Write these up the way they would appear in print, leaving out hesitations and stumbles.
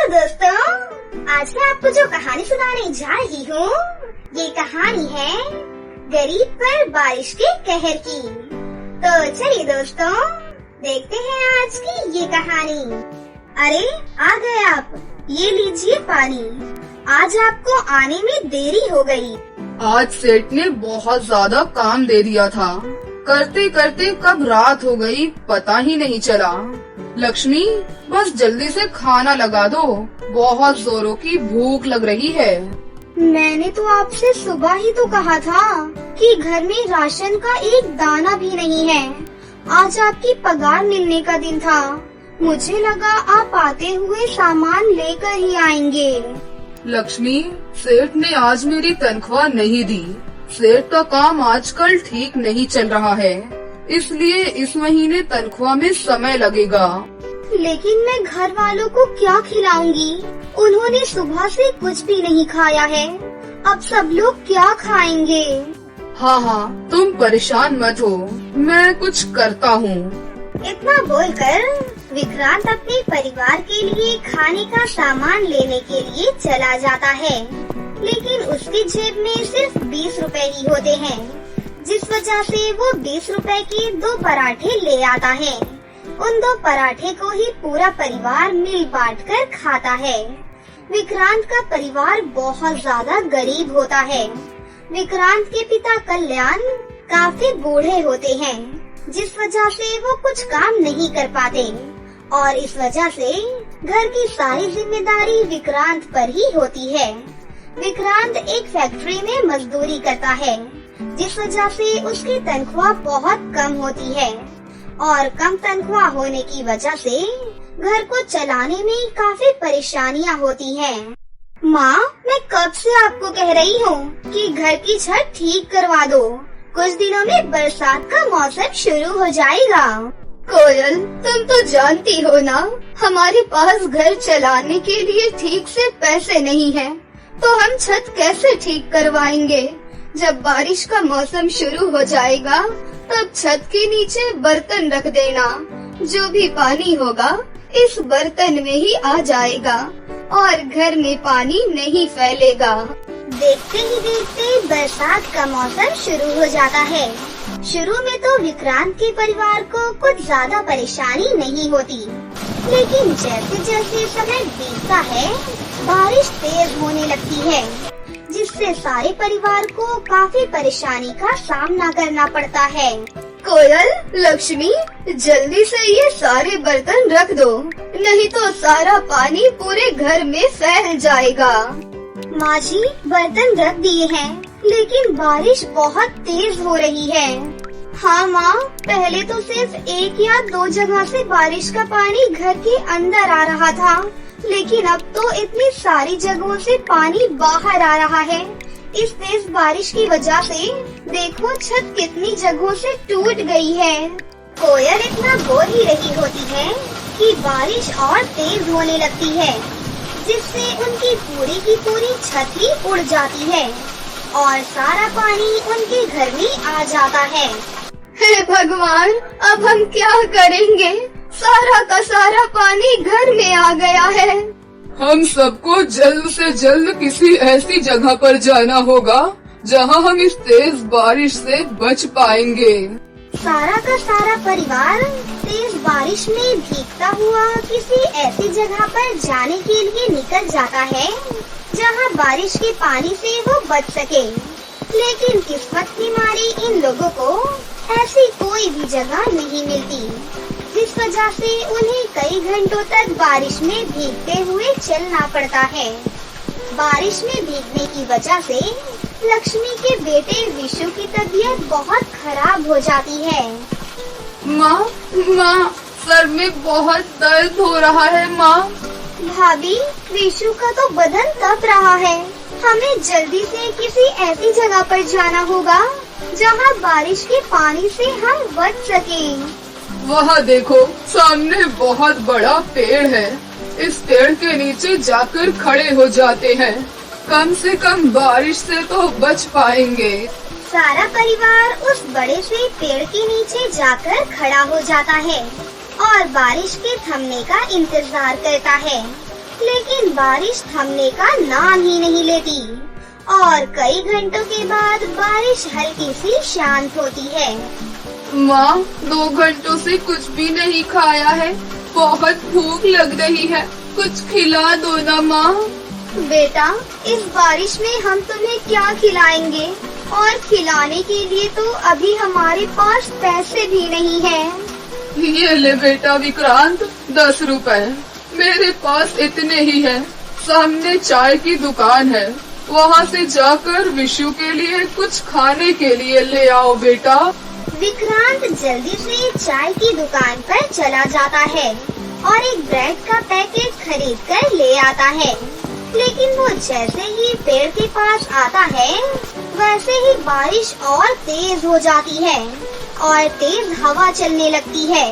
दोस्तों, आज मैं आपको जो कहानी सुनाने जा रही हूँ, ये कहानी है गरीब पर बारिश के कहर की। तो चलिए दोस्तों, देखते हैं आज की ये कहानी। अरे आ गए आप, ये लीजिए पानी। आज आपको आने में देरी हो गई। आज सेठ ने बहुत ज्यादा काम दे दिया था। करते करते कब रात हो गई पता ही नहीं चला। लक्ष्मी, बस जल्दी से खाना लगा दो, बहुत जोरों की भूख लग रही है। मैंने तो आपसे सुबह ही तो कहा था कि घर में राशन का एक दाना भी नहीं है। आज आपकी पगार मिलने का दिन था, मुझे लगा आप आते हुए सामान लेकर ही आएंगे। लक्ष्मी, सेठ ने आज मेरी तनख्वाह नहीं दी। सेठ का काम आजकल ठीक नहीं चल रहा है, इसलिए इस महीने तनख्वाह में समय लगेगा। लेकिन मैं घर वालों को क्या खिलाऊंगी? उन्होंने सुबह से कुछ भी नहीं खाया है। अब सब लोग क्या खाएंगे? हाँ, तुम परेशान मत हो, मैं कुछ करता हूँ। इतना बोलकर विक्रांत अपने परिवार के लिए खाने का सामान लेने के लिए चला जाता है, लेकिन उसकी जेब में सिर्फ 20 रुपए ही होते हैं, जिस वजह से वो 20 रुपए के 2 पराठे ले आता है। उन 2 पराठे को ही पूरा परिवार मिल बांट कर खाता है। विक्रांत का परिवार बहुत ज्यादा गरीब होता है। विक्रांत के पिता कल्याण काफी बूढ़े होते हैं, जिस वजह से वो कुछ काम नहीं कर पाते, और इस वजह से घर की सारी जिम्मेदारी विक्रांत पर ही होती है। विक्रांत एक फैक्ट्री में मजदूरी करता है, जिस वजह से उसकी तनख्वाह बहुत कम होती है, और कम तनख्वाह होने की वजह से घर को चलाने में काफी परेशानियां होती हैं। माँ, मैं कब से आपको कह रही हूँ कि घर की छत ठीक करवा दो। कुछ दिनों में बरसात का मौसम शुरू हो जाएगा। कोयल, तुम तो जानती हो ना, हमारे पास घर चलाने के लिए ठीक से पैसे नहीं हैं, तो हम छत कैसे ठीक करवाएंगे? जब बारिश का मौसम शुरू हो जाएगा, तब छत के नीचे बर्तन रख देना। जो भी पानी होगा इस बर्तन में ही आ जाएगा, और घर में पानी नहीं फैलेगा। देखते ही देखते बरसात का मौसम शुरू हो जाता है। शुरू में तो विक्रांत के परिवार को कुछ ज्यादा परेशानी नहीं होती, लेकिन जैसे जैसे समय बीतता है, बारिश तेज होने लगती है, जिससे सारे परिवार को काफी परेशानी का सामना करना पड़ता है। कोयल, लक्ष्मी, जल्दी से ये सारे बर्तन रख दो, नहीं तो सारा पानी पूरे घर में फैल जाएगा। माँ जी, बर्तन रख दिए हैं, लेकिन बारिश बहुत तेज हो रही है। हाँ माँ, पहले तो सिर्फ 1 या 2 जगह से बारिश का पानी घर के अंदर आ रहा था, लेकिन अब तो इतनी सारी जगहों से पानी बाहर आ रहा है। इस तेज बारिश की वजह से देखो छत कितनी जगहों से टूट गई है। कोयल इतना बोल ही रही होती है कि बारिश और तेज होने लगती है, जिससे उनकी पूरी की पूरी छत ही उड़ जाती है और सारा पानी उनके घर में आ जाता है। हे भगवान, अब हम क्या करेंगे? सारा का सारा पानी घर में आ गया है। हम सबको जल्द से जल्द किसी ऐसी जगह पर जाना होगा जहां हम इस तेज बारिश से बच पाएंगे। सारा का सारा परिवार तेज बारिश में भीगता हुआ किसी ऐसी जगह पर जाने के लिए निकल जाता है जहां बारिश के पानी से वो बच सके। लेकिन किस्मत की मारी इन लोगों को ऐसी कोई भी जगह नहीं मिलती, जिस वजह से उन्हें कई घंटों तक बारिश में भीगते हुए चलना पड़ता है। बारिश में भीगने की वजह से लक्ष्मी के बेटे विशु की तबीयत बहुत खराब हो जाती है। माँ, सर में बहुत दर्द हो रहा है। माँ, भाभी, विशु का तो बदन तप रहा है। हमें जल्दी से किसी ऐसी जगह पर जाना होगा जहाँ बारिश के पानी से हम बच सकें। वहाँ देखो, सामने बहुत बड़ा पेड़ है। इस पेड़ के नीचे जाकर खड़े हो जाते हैं, कम से कम बारिश से तो बच पाएंगे। सारा परिवार उस बड़े से पेड़ के नीचे जाकर खड़ा हो जाता है और बारिश के थमने का इंतजार करता है। लेकिन बारिश थमने का नाम ही नहीं लेती और कई घंटों के बाद बारिश हल्की सी शांत होती है। माँ, 2 घंटों से कुछ भी नहीं खाया है, बहुत भूख लग रही है, कुछ खिला दो ना माँ। बेटा, इस बारिश में हम तुम्हें क्या खिलाएंगे और खिलाने के लिए तो अभी हमारे पास पैसे भी नहीं हैं। ये ले बेटा विक्रांत, 10 रुपए, मेरे पास इतने ही है। सामने चाय की दुकान है, वहाँ से जाकर विशु के लिए कुछ खाने के लिए ले आओ बेटा। विक्रांत जल्दी से चाय की दुकान पर चला जाता है और एक ब्रेड का पैकेट खरीद कर ले आता है। लेकिन वो जैसे ही पेड़ के पास आता है वैसे ही बारिश और तेज हो जाती है और तेज हवा चलने लगती है।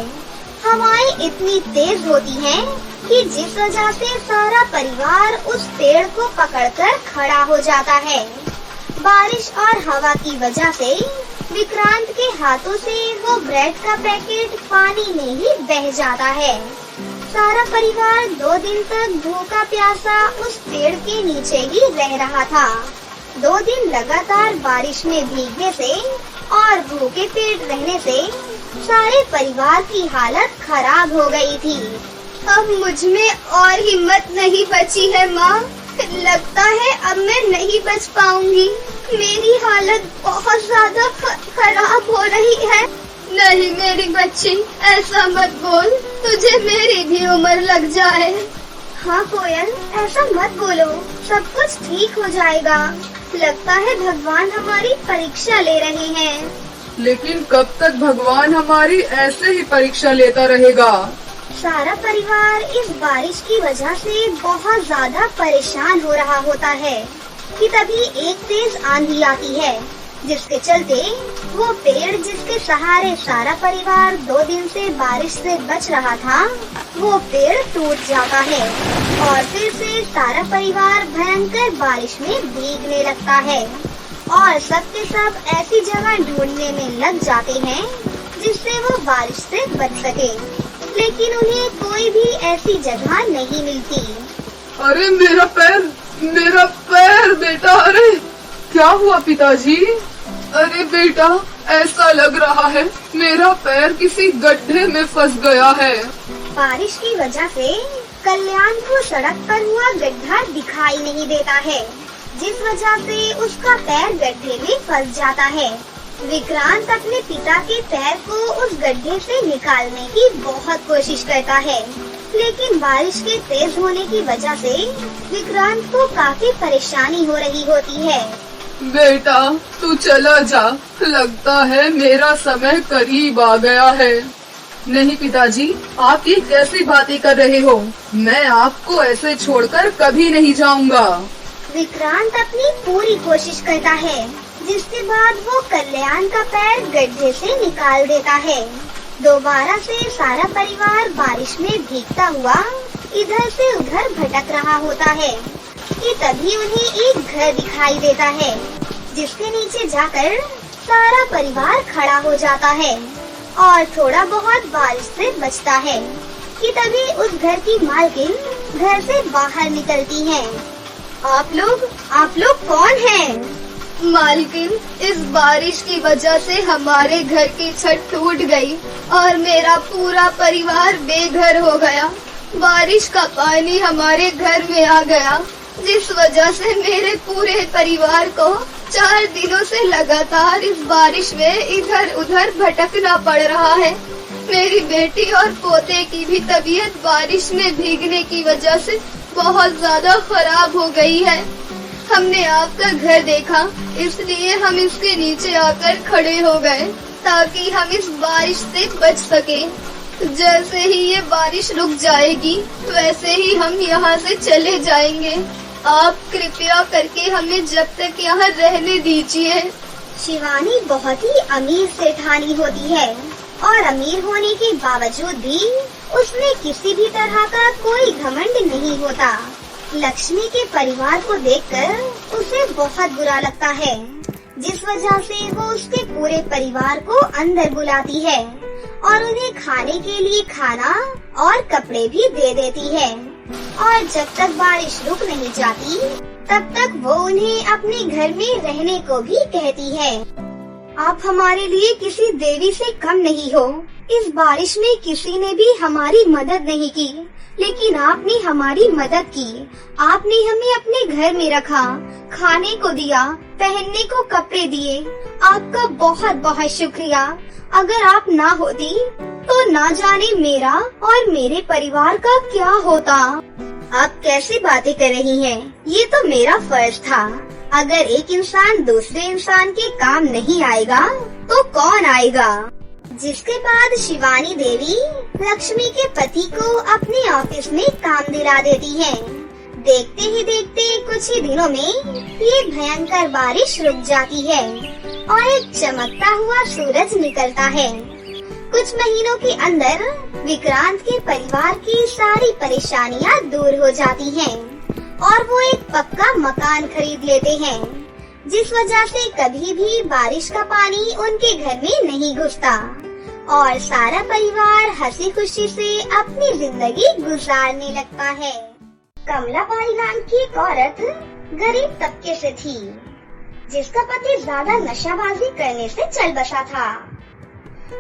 हवाएं इतनी तेज होती हैं कि जिस वजह से सारा परिवार उस पेड़ को पकड़कर खड़ा हो जाता है। बारिश और हवा की वजह से विक्रांत के हाथों से वो ब्रेड का पैकेट पानी में ही बह जाता है। सारा परिवार 2 दिन तक भूखा प्यासा उस पेड़ के नीचे ही रह रहा था। 2 दिन लगातार बारिश में भीगने से और भूखे पेट रहने से सारे परिवार की हालत खराब हो गई थी। अब मुझ में और हिम्मत नहीं बची है माँ, लगता है अब मैं नहीं बच पाऊंगी। मेरी हालत बहुत ज्यादा खराब हो रही है। नहीं मेरी बच्ची, ऐसा मत बोल, तुझे मेरी भी उम्र लग जाए। हाँ कोयल, ऐसा मत बोलो, सब कुछ ठीक हो जाएगा। लगता है भगवान हमारी परीक्षा ले रहे हैं। लेकिन कब तक भगवान हमारी ऐसे ही परीक्षा लेता रहेगा? सारा परिवार इस बारिश की वजह से बहुत ज्यादा परेशान हो रहा होता है कि तभी एक तेज आंधी आती है, जिसके चलते वो पेड़ जिसके सहारे सारा परिवार 2 दिन से बारिश से बच रहा था, वो पेड़ टूट जाता है और फिर से सारा परिवार भयंकर बारिश में भीगने लगता है और सब के सब ऐसी जगह ढूंढने में लग जाते हैं जिससे वो बारिश से बच सके। लेकिन उन्हें कोई भी ऐसी जगह नहीं मिलती। अरे मेरा पैर बेटा, अरे क्या हुआ पिताजी? अरे बेटा, ऐसा लग रहा है मेरा पैर किसी गड्ढे में फंस गया है। बारिश की वजह से कल्याण को सड़क पर हुआ गड्ढा दिखाई नहीं देता है, जिस वजह से उसका पैर गड्ढे में फंस जाता है। विक्रांत अपने पिता के पैर को उस गड्ढे से निकालने की बहुत कोशिश करता है, लेकिन बारिश के तेज होने की वजह से विक्रांत को काफी परेशानी हो रही होती है। बेटा तू चला जा, लगता है मेरा समय करीब आ गया है। नहीं पिताजी, आप ये कैसी बातें कर रहे हो? मैं आपको ऐसे छोड़कर कभी नहीं जाऊंगा। विक्रांत अपनी पूरी कोशिश करता है, जिसके बाद वो कल्याण का पैर गड्ढे से निकाल देता है। दोबारा से सारा परिवार बारिश में भीगता हुआ इधर से उधर भटक रहा होता है कि तभी उन्हें एक घर दिखाई देता है, जिसके नीचे जाकर सारा परिवार खड़ा हो जाता है और थोड़ा बहुत बारिश से बचता है कि तभी उस घर की मालकिन घर से बाहर निकलती हैं। आप लोग कौन हैं? मालकिन, इस बारिश की वजह से हमारे घर की छत टूट गई और मेरा पूरा परिवार बेघर हो गया। बारिश का पानी हमारे घर में आ गया, जिस वजह से मेरे पूरे परिवार को 4 दिनों से लगातार इस बारिश में इधर उधर भटकना पड़ रहा है। मेरी बेटी और पोते की भी तबीयत बारिश में भीगने की वजह से बहुत ज्यादा खराब हो गई है। हमने आपका घर देखा, इसलिए हम इसके नीचे आकर खड़े हो गए ताकि हम इस बारिश से बच सके। जैसे ही ये बारिश रुक जाएगी वैसे ही हम यहाँ से चले जाएंगे। आप कृपया करके हमें जब तक यहाँ रहने दीजिए। शिवानी बहुत ही अमीर सेठानी होती है और अमीर होने के बावजूद भी उसमें किसी भी तरह का कोई घमंड नहीं होता। लक्ष्मी के परिवार को देखकर उसे बहुत बुरा लगता है, जिस वजह से वो उसके पूरे परिवार को अंदर बुलाती है और उन्हें खाने के लिए खाना और कपड़े भी दे देती है। और जब तक बारिश रुक नहीं जाती तब तक वो उन्हें अपने घर में रहने को भी कहती है। आप हमारे लिए किसी देवी से कम नहीं हो। इस बारिश में किसी ने भी हमारी मदद नहीं की, लेकिन आपने हमारी मदद की। आपने हमें अपने घर में रखा, खाने को दिया, पहनने को कपड़े दिए। आपका बहुत बहुत शुक्रिया। अगर आप ना होती तो ना जाने मेरा और मेरे परिवार का क्या होता। आप कैसी बातें कर रही हैं? ये तो मेरा फर्ज था। अगर एक इंसान दूसरे इंसान के काम नहीं आएगा तो कौन आएगा? जिसके बाद शिवानी देवी लक्ष्मी के पति को अपने ऑफिस में काम दिला देती है। देखते ही देखते कुछ ही दिनों में ये भयंकर बारिश रुक जाती है और एक चमकता हुआ सूरज निकलता है। कुछ महीनों के अंदर विक्रांत के परिवार की सारी परेशानियां दूर हो जाती हैं और वो एक पक्का मकान खरीद लेते हैं, जिस वजह से कभी भी बारिश का पानी उनके घर में नहीं घुसता और सारा परिवार हंसी खुशी से अपनी जिंदगी गुजारने लगता है। कमलाबाई नाम की एक औरत गरीब तबके से थी, जिसका पति ज्यादा नशाबाजी करने से चल बसा था।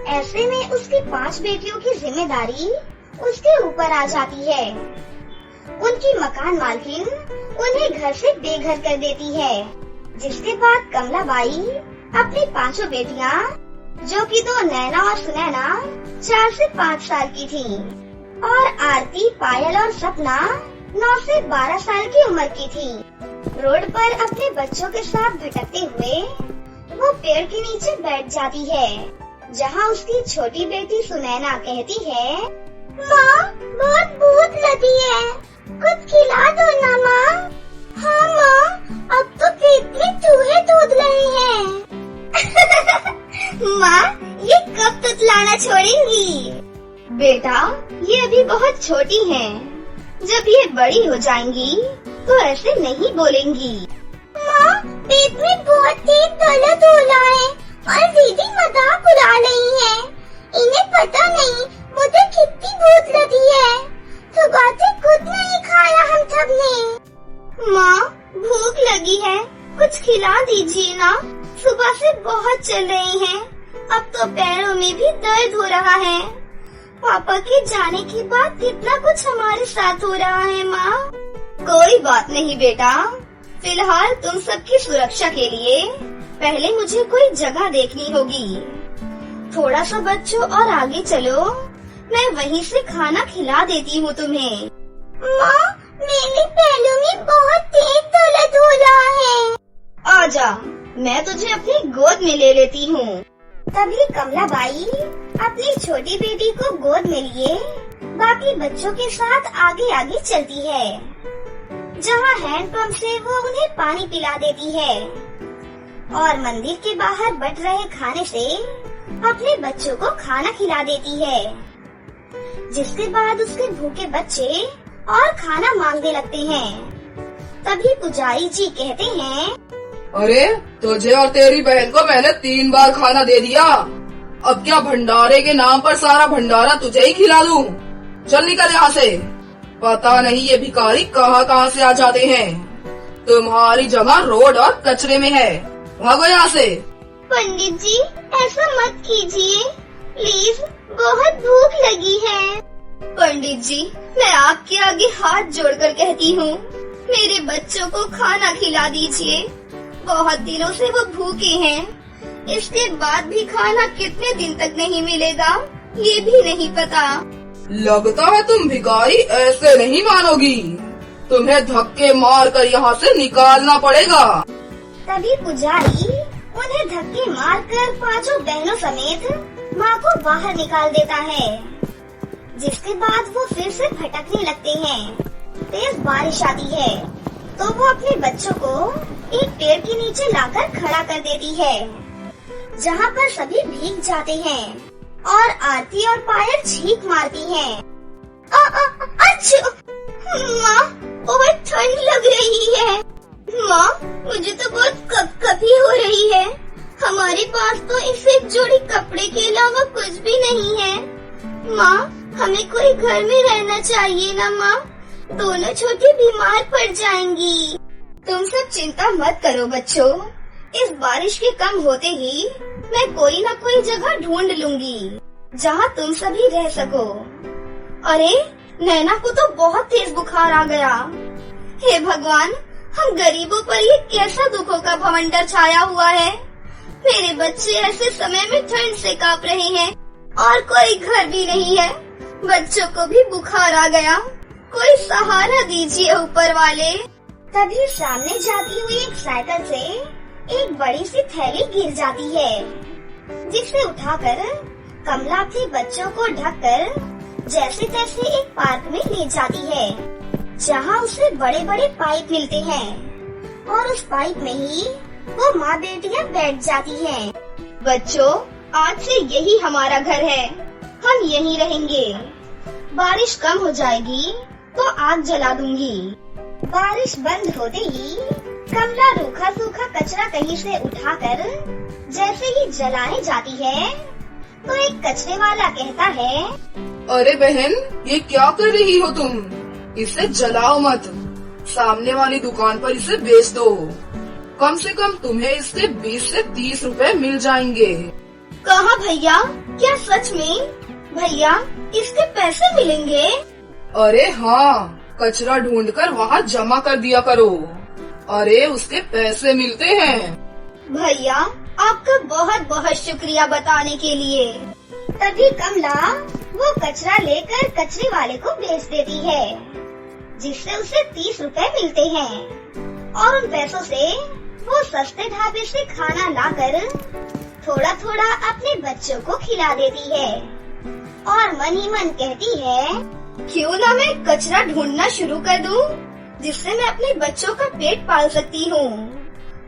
ऐसे में उसकी 5 बेटियों की जिम्मेदारी उसके ऊपर आ जाती है। उनकी मकान मालकिन उन्हें घर से बेघर कर देती है, जिसके बाद कमलाबाई अपनी 5 बेटियां, जो कि 2 नैना और सुनैना 4 से 5 साल की थीं, और आरती, पायल और सपना 9 से 12 साल की उम्र की थी, रोड पर अपने बच्चों के साथ भटकते हुए वो पेड़ के नीचे बैठ जाती है, जहाँ उसकी छोटी बेटी सुनैना कहती है, माँ बहुत भूख लगी है, कुछ खिला दो ना माँ। हाँ माँ, अब तो पेट में चूहे दूध रहे हैं। माँ ये कब तुतलाना छोड़ेंगी? बेटा ये अभी बहुत छोटी हैं, जब ये बड़ी हो जाएंगी तो ऐसे नहीं बोलेंगी। माँ पेट में बहुत तेज दर्द हो रहा है और दीदी मजाक उड़ा रही है। इन्हें पता नहीं मुझे कितनी भूख लगी है, सुबह से कुछ नहीं खाया हम सब ने। माँ भूख लगी है, कुछ खिला दीजिए ना, सुबह से बहुत चल रही हैं, अब तो पैरों में भी दर्द हो रहा है। पापा के जाने के बाद कितना कुछ हमारे साथ हो रहा है माँ। कोई बात नहीं बेटा, फिलहाल तुम सबकी सुरक्षा के लिए पहले मुझे कोई जगह देखनी होगी। थोड़ा सा बच्चों और आगे चलो, मैं वहीं से खाना खिला देती हूँ तुम्हें। माँ मेरे पैरों में बहुत तेज दर्द हो रहा है। आजा, मैं तुझे अपनी गोद में ले लेती हूँ। तभी कमलाबाई अपनी छोटी बेटी को गोद में लिए बाकी बच्चों के साथ आगे आगे चलती है, जहाँ हैंडपंप से वो उन्हें पानी पिला देती है और मंदिर के बाहर बट रहे खाने से अपने बच्चों को खाना खिला देती है। जिसके बाद उसके भूखे बच्चे और खाना मांगने लगते हैं। तभी पुजारी जी कहते हैं, अरे तुझे और तेरी बहन को मैंने 3 बार खाना दे दिया, अब क्या भंडारे के नाम पर सारा भंडारा तुझे ही खिला दूं? चल निकल यहाँ से। पता नहीं ये भिखारी कहाँ से आ जाते हैं। तुम्हारी जगह रोड और कचरे में है, भागो यहाँ से। पंडित जी ऐसा मत कीजिए, प्लीज बहुत भूख लगी है। पंडित जी मैं आपके आगे हाथ जोड़कर कहती हूँ, मेरे बच्चों को खाना खिला दीजिए, बहुत दिनों से वो भूखे हैं। इसके बाद भी खाना कितने दिन तक नहीं मिलेगा ये भी नहीं पता। लगता है तुम भिखारी ऐसे नहीं मानोगी, तुम्हें धक्के मार कर यहाँ से निकालना पड़ेगा। तभी पुजारी उन्हें धक्के मारकर 5 बहनों समेत माँ को बाहर निकाल देता है। जिसके बाद वो फिर से भटकने लगते हैं। तेज बारिश आती है तो वो अपने बच्चों को एक पेड़ के नीचे लाकर खड़ा कर देती है, जहाँ पर सभी भीग जाते हैं और आरती और पायल छींक मारती हैं। अच्छा माँ बहुत ठंड लग रही है। माँ मुझे तो बहुत कपकपी हो रही है, हमारे पास तो इस एक जोड़ी कपड़े के अलावा कुछ भी नहीं है। जाना चाहिए ना माँ, दोनों छोटी बीमार पड़ जाएंगी। तुम सब चिंता मत करो बच्चों, इस बारिश के कम होते ही मैं कोई न कोई जगह ढूंढ लूंगी जहाँ तुम सभी रह सको। अरे नैना को तो बहुत तेज बुखार आ गया। हे भगवान, हम गरीबों पर ये कैसा दुखों का भवंडर छाया हुआ है। मेरे बच्चे ऐसे समय में ठंड से कांप रहे हैं और कोई घर भी नहीं है। बच्चों को भी बुखार आ गया, कोई सहारा दीजिए ऊपर वाले। तभी सामने जाती हुई एक साइकिल से एक बड़ी सी थैली गिर जाती है, जिसे उठाकर कमला अपने बच्चों को ढककर जैसे तैसे एक पार्क में ले जाती है, जहाँ उसे बड़े बड़े पाइप मिलते हैं और उस पाइप में ही वो माँ बेटियाँ बैठ जाती हैं। बच्चों, आज से यही हमारा घर है, हम यहीं रहेंगे। बारिश कम हो जाएगी तो आग जला दूंगी। बारिश बंद होते ही कमला रूखा सूखा कचरा कहीं से उठाकर जैसे ही जलाने जाती है तो एक कचरे वाला कहता है, अरे बहन, ये क्या कर रही हो तुम? इसे जलाओ मत, सामने वाली दुकान पर इसे बेच दो। कम से कम तुम्हें इसके 20 से 30 रुपए मिल जाएंगे। कहा भैया? क्या सच में? भैया, इसके पैसे मिलेंगे? अरे हाँ, कचरा ढूंढकर वहाँ जमा कर दिया करो। अरे उसके पैसे मिलते हैं। भैया, आपका बहुत बहुत शुक्रिया बताने के लिए। तभी कमला वो कचरा लेकर कचरे वाले को बेच देती है, जिससे उसे 30 रुपए मिलते हैं और उन पैसों से वो सस्ते ढाबे से खाना लाकर थोड़ा थोड़ा अपने बच्चों को खिला देती है और मन ही मन कहती है, क्यों ना मैं कचरा ढूंढना शुरू कर दूं, जिससे मैं अपने बच्चों का पेट पाल सकती हूँ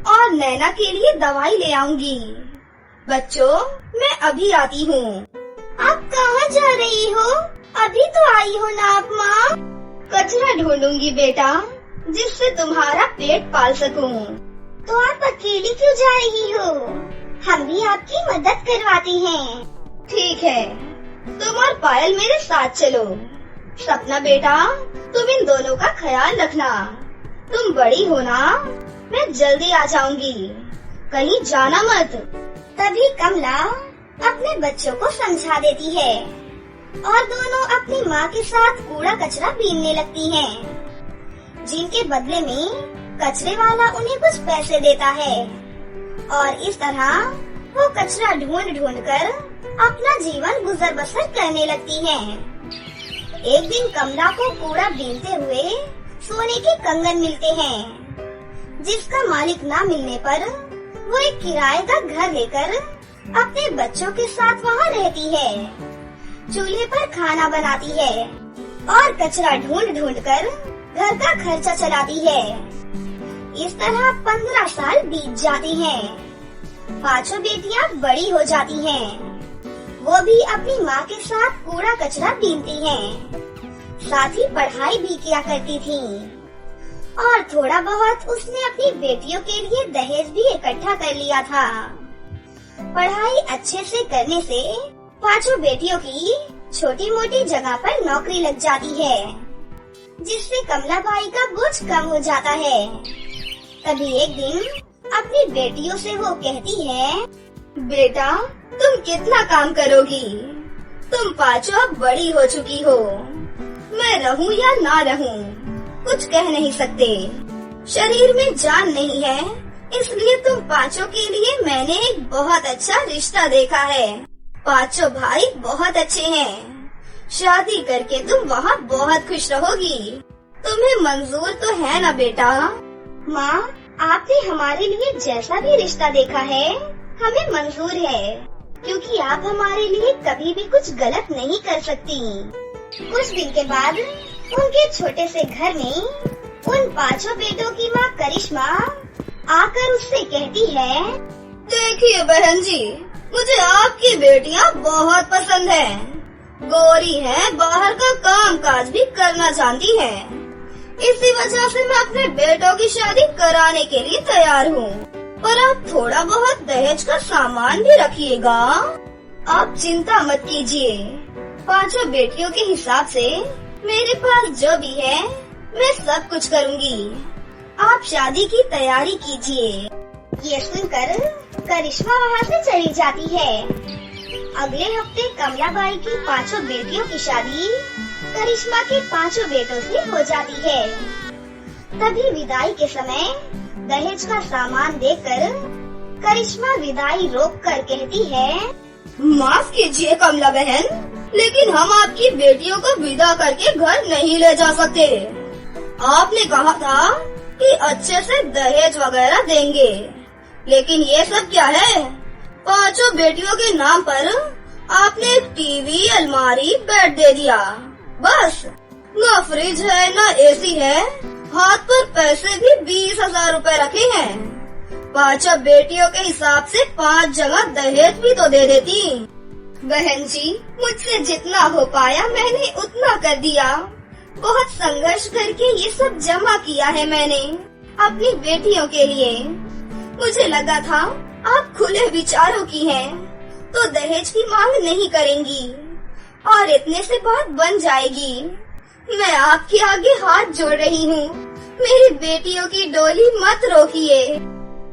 और नैना के लिए दवाई ले आऊंगी। बच्चों, मैं अभी आती हूँ। आप कहाँ जा रही हो? अभी तो आई हो ना आप माँ। कचरा ढूंढूंगी बेटा, जिससे तुम्हारा पेट पाल सकूं। तो आप अकेली क्यों जा रही हो? हम भी आपकी मदद करवाते हैं। ठीक है, तुम और पायल मेरे साथ चलो। सपना बेटा, तुम इन दोनों का ख्याल रखना। तुम बड़ी हो ना, मैं जल्दी आ जाऊंगी, कहीं जाना मत। तभी कमला अपने बच्चों को समझा देती है और दोनों अपनी माँ के साथ कूड़ा कचरा बीनने लगती हैं, जिनके बदले में कचरे वाला उन्हें कुछ पैसे देता है और इस तरह वो कचरा ढूंढ ढूंढ कर अपना जीवन गुजर बसर करने लगती हैं। एक दिन कमला को कूड़ा बीनते हुए सोने के कंगन मिलते हैं, जिसका मालिक ना मिलने पर वो एक किराए का घर लेकर अपने बच्चों के साथ वहाँ रहती है, चूल्हे पर खाना बनाती है और कचरा ढूंढ ढूंढ कर घर का खर्चा चलाती है। इस तरह 15 साल बीत जाते हैं। पांचों बेटियां बड़ी हो जाती हैं। वो भी अपनी माँ के साथ कूड़ा कचरा बीनती हैं, साथ ही पढ़ाई भी किया करती थी और थोड़ा बहुत उसने अपनी बेटियों के लिए दहेज भी इकट्ठा कर लिया था। पढ़ाई अच्छे से करने से पांचों बेटियों की छोटी मोटी जगह पर नौकरी लग जाती है, जिससे कमला बाई का बोझ कम हो जाता है। तभी एक दिन अपनी बेटियों से वो कहती है, बेटा, तुम कितना काम करोगी? तुम पांचों अब बड़ी हो चुकी हो। मैं रहूं या ना रहूं, कुछ कह नहीं सकते। शरीर में जान नहीं है, इसलिए तुम पांचों के लिए मैंने एक बहुत अच्छा रिश्ता देखा है। पांचों भाई बहुत अच्छे हैं। शादी करके तुम वहाँ बहुत खुश रहोगी। तुम्हें मंजूर तो है ना बेटा? माँ, आपने हमारे लिए जैसा भी रिश्ता देखा है हमें मंजूर है, क्योंकि आप हमारे लिए कभी भी कुछ गलत नहीं कर सकती। कुछ दिन के बाद उनके छोटे से घर में उन पांचों बेटों की माँ करिश्मा आकर उससे कहती है, देखिए बहन जी, मुझे आपकी बेटियाँ बहुत पसंद हैं। गोरी हैं, बाहर का काम काज भी करना जानती हैं। इसी वजह से मैं अपने बेटों की शादी कराने के लिए तैयार हूँ, पर आप थोड़ा बहुत दहेज का सामान भी रखिएगा। आप चिंता मत कीजिए। पांचों बेटियों के हिसाब से मेरे पास जो भी है मैं सब कुछ करूँगी। आप शादी की तैयारी कीजिए। ये सुनकर करिश्मा वहाँ से चली जाती है। अगले हफ्ते कमलाबाई की 5 बेटियों की शादी करिश्मा के 5 बेटों से हो जाती है। तभी विदाई के समय दहेज का सामान देकर करिश्मा विदाई रोक कर कहती है, माफ कीजिए कमला बहन, लेकिन हम आपकी बेटियों को विदा करके घर नहीं ले जा सकते। आपने कहा था कि अच्छे से दहेज वगैरह देंगे, लेकिन ये सब क्या है? 5 बेटियों के नाम पर आपने एक टीवी, अलमारी, बेड दे दिया। बस न फ्रिज है न एसी है, हाथ पर पैसे भी 20,000 रुपए रखे हैं। 5 बेटियों के हिसाब से 5 जगह दहेज भी तो दे देती। बहन जी, मुझसे जितना हो पाया मैंने उतना कर दिया। बहुत संघर्ष करके ये सब जमा किया है मैंने अपनी बेटियों के लिए। मुझे लगा था आप खुले विचारों की हैं, तो दहेज की मांग नहीं करेंगी और इतने से बात बन जाएगी। मैं आपके आगे हाथ जोड़ रही हूँ, मेरी बेटियों की डोली मत रोकिए।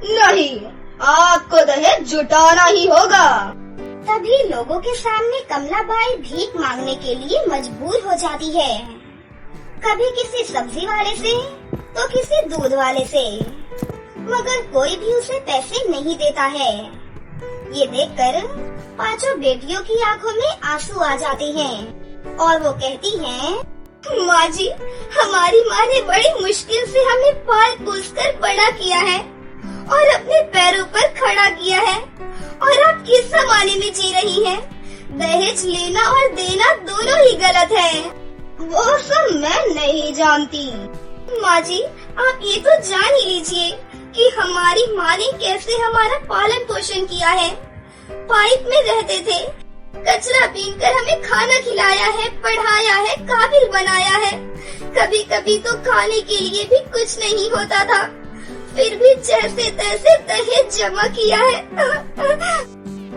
नहीं, आपको दहेज जुटाना ही होगा। तभी लोगों के सामने कमलाबाई भीख मांगने के लिए मजबूर हो जाती है। कभी किसी सब्जी वाले से तो किसी दूध वाले से, मगर कोई भी उसे पैसे नहीं देता है। ये देखकर 5 बेटियों की आंखों में आंसू आ जाते हैं और वो कहती हैं, माँ जी, हमारी माँ ने बड़ी मुश्किल से हमें पाल पोस कर बड़ा किया है और अपने पैरों पर खड़ा किया है, और आप किस जमाने में जी रही हैं? दहेज लेना और देना दोनों ही गलत है। वो सब मैं नहीं जानती। माँ जी, आप ये तो जान ही लीजिए कि हमारी माँ ने कैसे हमारा पालन पोषण किया है। पाइप में रहते थे, कचरा बीनकर हमें खाना खिलाया है, पढ़ाया है, काबिल बनाया है। कभी कभी तो खाने के लिए भी कुछ नहीं होता था, फिर भी जैसे तैसे दहेज जमा किया है।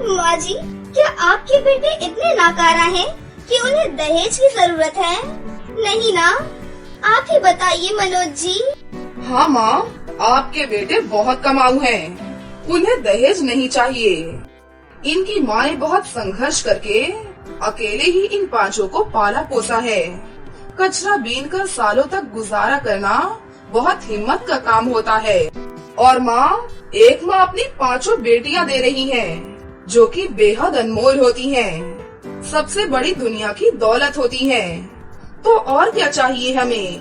माँ जी, क्या आपके बेटे इतने नाकारा हैं कि उन्हें दहेज की जरूरत है? नहीं ना? आप ही बताइए मनोज जी। हाँ माँ, आपके बेटे बहुत कमाऊ हैं, उन्हें दहेज नहीं चाहिए। इनकी माँ ने बहुत संघर्ष करके अकेले ही इन 5 को पाला पोसा है। कचरा बीनकर सालों तक गुजारा करना बहुत हिम्मत का काम होता है। और माँ, एक माँ अपनी 5 बेटियाँ दे रही हैं, जो कि बेहद अनमोल होती हैं, सबसे बड़ी दुनिया की दौलत होती है। तो और क्या चाहिए हमें?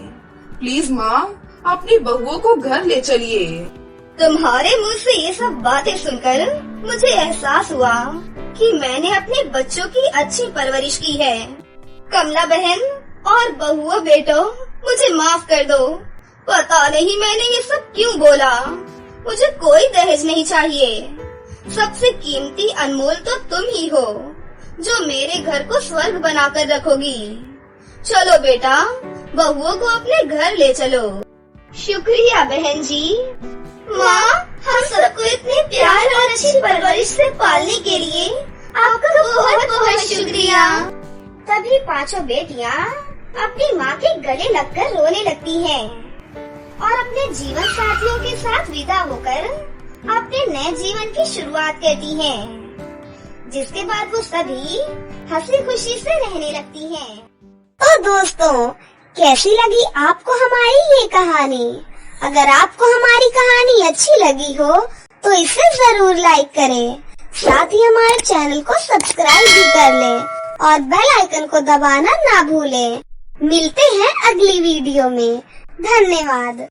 प्लीज माँ, अपनी बहुओं को घर ले चलिए। तुम्हारे मुंह से ये सब बातें सुनकर मुझे एहसास हुआ कि मैंने अपने बच्चों की अच्छी परवरिश की है। कमला बहन और बहुओं बेटो, मुझे माफ कर दो। पता नहीं मैंने ये सब क्यों बोला। मुझे कोई दहेज नहीं चाहिए। सबसे कीमती अनमोल तो तुम ही हो, जो मेरे घर को स्वर्ग बनाकर रखोगी। चलो बेटा, बहुओं को अपने घर ले चलो। शुक्रिया बहन जी। माँ, हम सबको इतने प्यार और अच्छी परवरिश से पालने के लिए आपका बहुत बहुत शुक्रिया। तभी 5 बेटियाँ अपनी माँ के गले लगकर रोने लगती हैं और अपने जीवन साथियों के साथ विदा होकर अपने नए जीवन की शुरुआत करती हैं, जिसके बाद वो सभी हंसी खुशी से रहने लगती हैं। तो दोस्तों, कैसी लगी आपको हमारी ये कहानी? अगर आपको हमारी कहानी अच्छी लगी हो तो इसे जरूर लाइक करें, साथ ही हमारे चैनल को सब्सक्राइब भी कर लें और बेल आइकन को दबाना ना भूलें। मिलते हैं अगली वीडियो में। धन्यवाद।